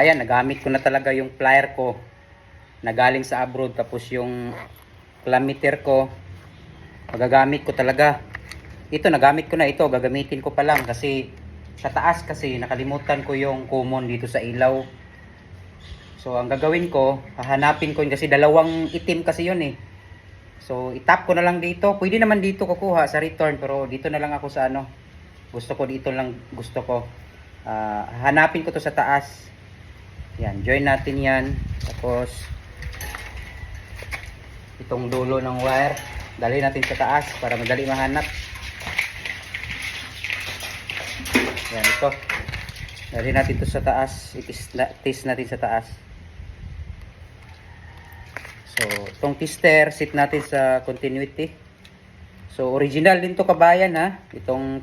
Ayan, nagamit ko na talaga yung plier ko na galing sa abroad. Tapos yung kilometer ko, magagamit ko talaga. Ito, nagamit ko na ito. Gagamitin ko pa lang kasi sa taas kasi nakalimutan ko yung common dito sa ilaw. So, ang gagawin ko, hahanapin ko yun kasi dalawang itim kasi yun eh. So, itap ko na lang dito. Pwede naman dito kukuha sa return pero dito na lang ako sa ano. Gusto ko dito lang, gusto ko. Hanapin ko to sa taas. Yan, join natin yan. Tapos, itong dulo ng wire, dalhin natin sa taas para madali mahanap. Yan, ito. Dalhin natin ito sa taas. I-test natin sa taas. So, itong tester, set natin sa continuity. So, original din to kabayan ha. Itong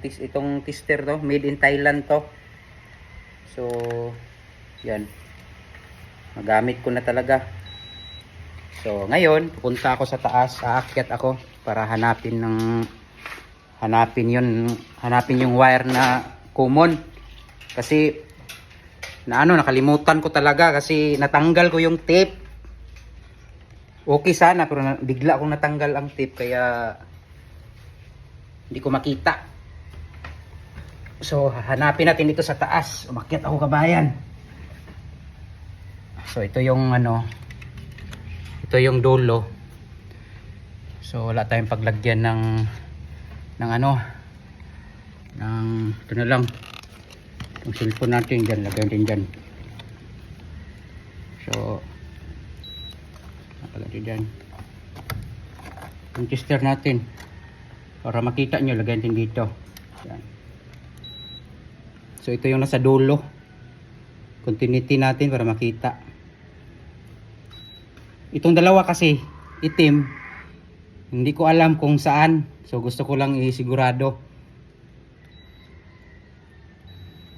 tester to, made in Thailand to. So, yan. Magamit ko na talaga. So, ngayon, pupunta ako sa taas, aakyat ako para hanapin yung wire na common. Kasi nakalimutan ko talaga kasi natanggal ko yung tape. Okay sana pero bigla akong natanggal ang tape kaya hindi ko makita. So, hanapin natin dito sa taas. Umakyat ako kabayan. So, ito yung ito yung dulo. So, wala tayong paglagyan ng ito na lang. Yung cellphone natin dyan, lagyan din dyan. So, nakalagay dyan. Yung tester natin. Para makita nyo, lagyan din dito. Yan. So, ito yung nasa dulo. Continuity natin para makita. Itong dalawa kasi itim, hindi ko alam kung saan. So gusto ko lang isigurado.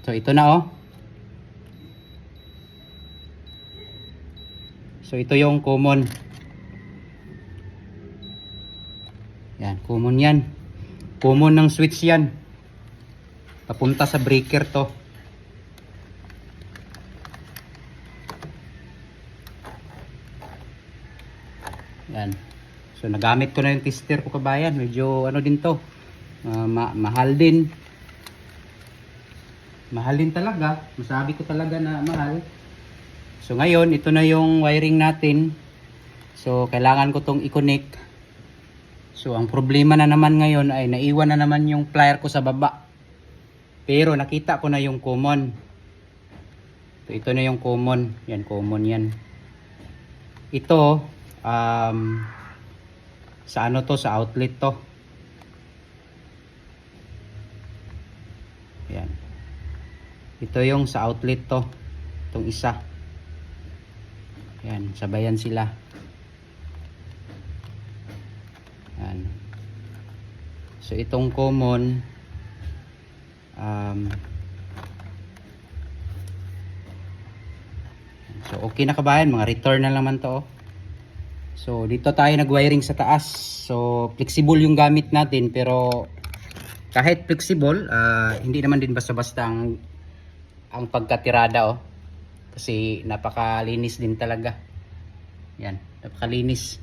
So ito na oh. So ito yung common. Yan, common yan. Common ng switch yan. Papunta sa breaker to. Yan. So nagamit ko na yung tester ko kabayan. Medyo din to. Mahal din. Mahal din talaga. Masabi ko talaga na mahal. So ngayon, ito na yung wiring natin. So kailangan ko tong i-connect. So ang problema na naman ngayon ay naiwan na naman yung plier ko sa baba. Pero nakita ko na yung common. So ito na yung common. Yan, common yan. Ito sa sa outlet to. Yan. Ito yung sa outlet to. Itong isa. Yan, sabayan sila. Yan. So itong common so okay na kabayan, mga return na naman to. So dito tayo nag-wiring sa taas. So flexible yung gamit natin pero kahit flexible, hindi naman din basta-basta ang pagkatirada oh. Kasi napakalinis din talaga. Yan, napakalinis.